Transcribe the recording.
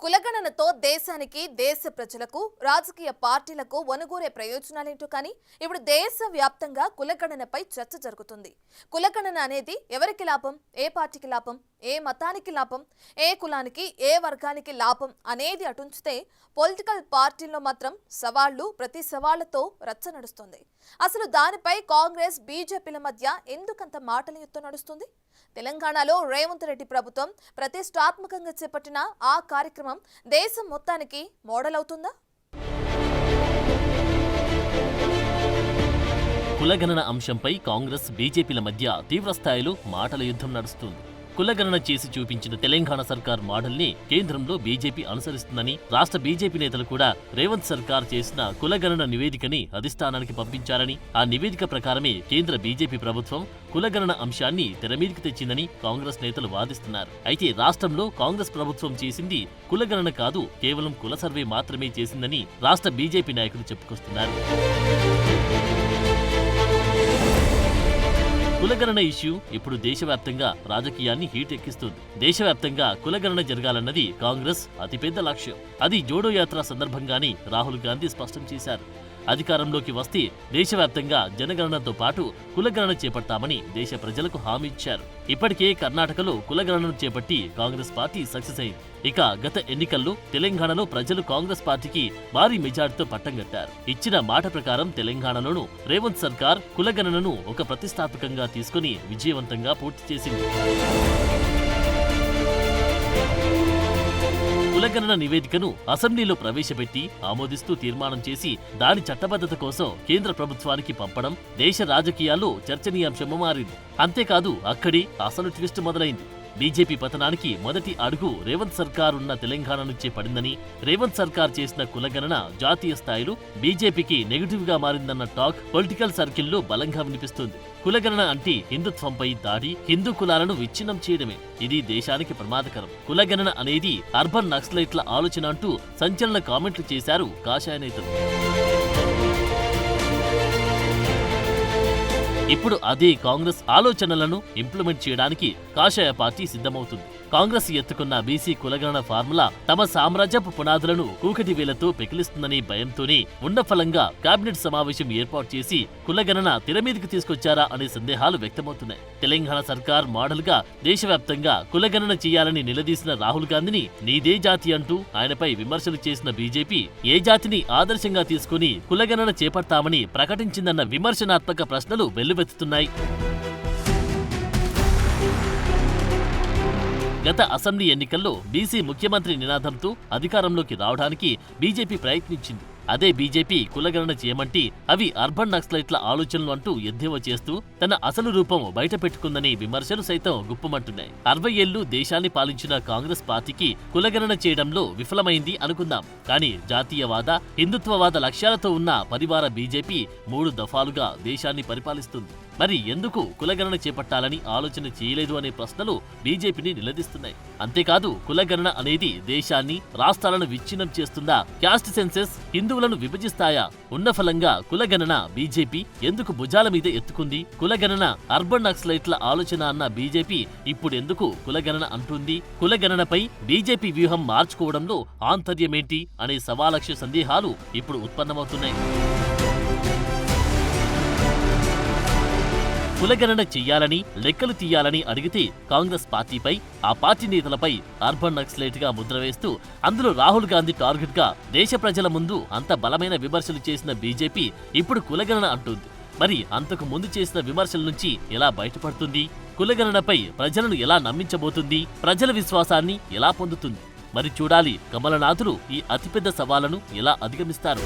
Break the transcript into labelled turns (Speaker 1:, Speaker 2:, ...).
Speaker 1: కులగణనతో దేశానికి, దేశ ప్రజలకు, రాజకీయ పార్టీలకు వనుగూరే ప్రయోజనాలేంటో కానీ ఇప్పుడు దేశవ్యాప్తంగా కులగణనపై చర్చ జరుగుతుంది. కులగణన అనేది ఎవరికి లాభం, ఏ పార్టీకి లాభం, ఏ మతానికి లాభం, ఏ కులానికి, ఏ వర్గానికి లాభం అనేది అటుంచితే పొలిటికల్ పార్టీల్లో మాత్రం సవాళ్లు ప్రతి సవాళ్లతో రచ్చ నడుస్తుంది. అసలు దానిపై కాంగ్రెస్, బీజేపీల మధ్య ఎందుకంత మాటల యుద్ధం నడుస్తుంది? తెలంగాణలో రేవంత్ రెడ్డి ప్రభుత్వం ప్రతిష్టాత్మకంగా చేపట్టిన ఆ కార్యక్రమం దేశం మొత్తానికి మోడల్ అవుతుందా?
Speaker 2: కులగణన అంశంపై కాంగ్రెస్, బీజేపీల మధ్య తీవ్రస్థాయిలో మాటల యుద్ధం నడుస్తుంది. కులగణన చేసి చూపించిన తెలంగాణ సర్కార్ మోడల్ని కేంద్రంలో బీజేపీ అనుసరిస్తుందని రాష్ట్ర బీజేపీ నేతలు కూడా రేవంత్ సర్కార్ చేసిన కులగణన నివేదికని అధిష్టానానికి పంపించారని, ఆ నివేదిక ప్రకారమే కేంద్ర బీజేపీ ప్రభుత్వం కులగణన అంశాన్ని తెరమీదికి తెచ్చిందని కాంగ్రెస్ నేతలు వాదిస్తున్నారు. అయితే రాష్ట్రంలో కాంగ్రెస్ ప్రభుత్వం చేసింది కులగణన కాదు, కేవలం కుల సర్వే మాత్రమే చేసిందని రాష్ట్ర బీజేపీ నాయకులు చెప్పుకొస్తున్నారు. కులగణన ఇష్యూ ఇప్పుడు దేశవ్యాప్తంగా రాజకీయాన్ని హీట్ ఎక్కిస్తుంది. దేశవ్యాప్తంగా కులగణన జరగాలన్నది కాంగ్రెస్ అతిపెద్ద లక్ష్యం. అది జోడో యాత్ర సందర్భంగానే రాహుల్ గాంధీ స్పష్టం చేశారు. అధికారంలోకి వస్తే దేశవ్యాప్తంగా జనగణనతో పాటు కులగణన చేపడతామని దేశ ప్రజలకు హామీ ఇచ్చారు. ఇప్పటికే కర్ణాటకలో కులగణనను చేపట్టి కాంగ్రెస్ పార్టీ సక్సెస్ అయింది. ఇక గత ఎన్నికల్లో తెలంగాణలో ప్రజలు కాంగ్రెస్ పార్టీకి భారీ మెజార్టీతో పట్టం కట్టారు. ఇచ్చిన మాట ప్రకారం తెలంగాణలోనూ రేవంత్ సర్కార్ కులగణనను ఒక ప్రతిష్టాత్మకంగా తీసుకుని విజయవంతంగా పూర్తి చేసింది. కులగణన నివేదికను అసెంబ్లీలో ప్రవేశపెట్టి ఆమోదిస్తూ తీర్మానం చేసి దాని చట్టబద్ధత కోసం కేంద్ర ప్రభుత్వానికి పంపడం దేశ రాజకీయాల్లో చర్చనీయాంశంగా మారింది. అంతేకాదు అక్కడే అసలు ట్విస్ట్ మొదలైంది. బీజేపీ పతనానికి మొదటి అడుగు రేవంత్ సర్కార్ ఉన్న తెలంగాణ నుంచే పడిందని, రేవంత్ సర్కార్ చేసిన కులగణన జాతీయ స్థాయిలో బీజేపీకి నెగిటివ్ గా మారిందన్న టాక్ పొలిటికల్ సర్కిల్లో బలంగా వినిపిస్తుంది. కులగణన అంటే హిందుత్వంపై దాడి, హిందూ కులాలను విచ్ఛిన్నం చేయడమే. ఇది దేశానికి ప్రమాదకరం. కులగణన అనేది అర్బన్ నక్సలైట్ల ఆలోచన అంటూ సంచలన కామెంట్లు చేశారు కాషాయ నేతలు. ఇప్పుడు అదే కాంగ్రెస్ ఆలోచనలను ఇంప్లిమెంట్ చేయడానికి కాషాయ పార్టీ సిద్ధమవుతుంది. కాంగ్రెస్ ఎత్తుకున్న బీసీ కులగణన ఫార్ములా తమ సామ్రాజ్యపు పునాదులను కూకటి వేలతో పెకిలిస్తుందనే భయంతోనే ఉన్న ఫలంగా కేబినెట్ సమావేశం ఏర్పాటు చేసి కులగణన తెరమీదికి తీసుకొచ్చారా అనే సందేహాలు వ్యక్తమవుతున్నాయి. తెలంగాణ సర్కార్ మోడల్ గా దేశవ్యాప్తంగా కులగణన చేయాలని నిలదీసిన రాహుల్ గాంధీని నీదే జాతి అంటూ ఆయనపై విమర్శలు చేసిన బీజేపీ ఏ జాతిని ఆదర్శంగా తీసుకుని కులగణన చేపడతామని ప్రకటించిందన్న విమర్శనాత్మక ప్రశ్నలు వెల్లువెత్తుతున్నాయి. గత అసెంబ్లీ ఎన్నికల్లో బీసీ ముఖ్యమంత్రి నినాదంతో అధికారంలోకి రావడానికి బీజేపీ ప్రయత్నించింది. అదే బీజేపీ కులగణన చేయమంటే అవి అర్బన్ నక్సలైట్ల ఆలోచనలు అంటూ ఎద్దేవా చేస్తూ తన అసలు రూపం బయట పెట్టుకుందనే విమర్శలు సైతం గుప్పమంటున్నాయి. 60 ఏళ్లు దేశాన్ని పాలించిన కాంగ్రెస్ పార్టీకి కులగణన చేయడంలో విఫలమైంది అనుకుందాం. కానీ జాతీయవాద, హిందుత్వవాద లక్ష్యాలతో ఉన్న పరివార బీజేపీ 3 దఫాలుగా దేశాన్ని పరిపాలిస్తుంది. మరి ఎందుకు కులగణన చేపట్టాలని ఆలోచన చేయలేదు అనే ప్రశ్నలు బీజేపీని నిలదీస్తున్నాయి. అంతేకాదు కులగణన అనేది దేశాన్ని, రాష్ట్రాలను విచ్ఛిన్నం చేస్తుందా, క్యాస్ట్ సెన్సెస్ హిందువులను విభజిస్తాయా, ఉన్న ఫలంగా కులగణన బీజేపీ ఎందుకు భుజాల మీద ఎత్తుకుంది, కులగణన అర్బన్ నక్సలైట్ల ఆలోచన అన్న బీజేపీ ఇప్పుడెందుకు కులగణన అంటుంది, కులగణనపై బీజేపీ వ్యూహం మార్చుకోవడంలో ఆంతర్యమేంటి అనే సవాలక్ష సందేహాలు ఇప్పుడు ఉత్పన్నమవుతున్నాయి. కులగణన చెయ్యాలని, లెక్కలు తీయాలని అడిగితే కాంగ్రెస్ పార్టీపై, ఆ పార్టీ నేతలపై అర్బన్ నక్సలైట్ గా ముద్ర వేస్తూ అందులో రాహుల్ గాంధీ టార్గెట్ గా దేశ ప్రజల ముందు అంత బలమైన విమర్శలు చేసిన బీజేపీ ఇప్పుడు కులగణన అంటుంది. మరి అంతకు ముందు చేసిన విమర్శల నుంచి ఎలా బయటపడుతుంది? కులగణనపై ప్రజలను ఎలా నమ్మించబోతుంది? ప్రజల విశ్వాసాన్ని ఎలా పొందుతుంది? మరి చూడాలి కమలనాథులు ఈ అతిపెద్ద సవాళ్లను ఎలా అధిగమిస్తారు.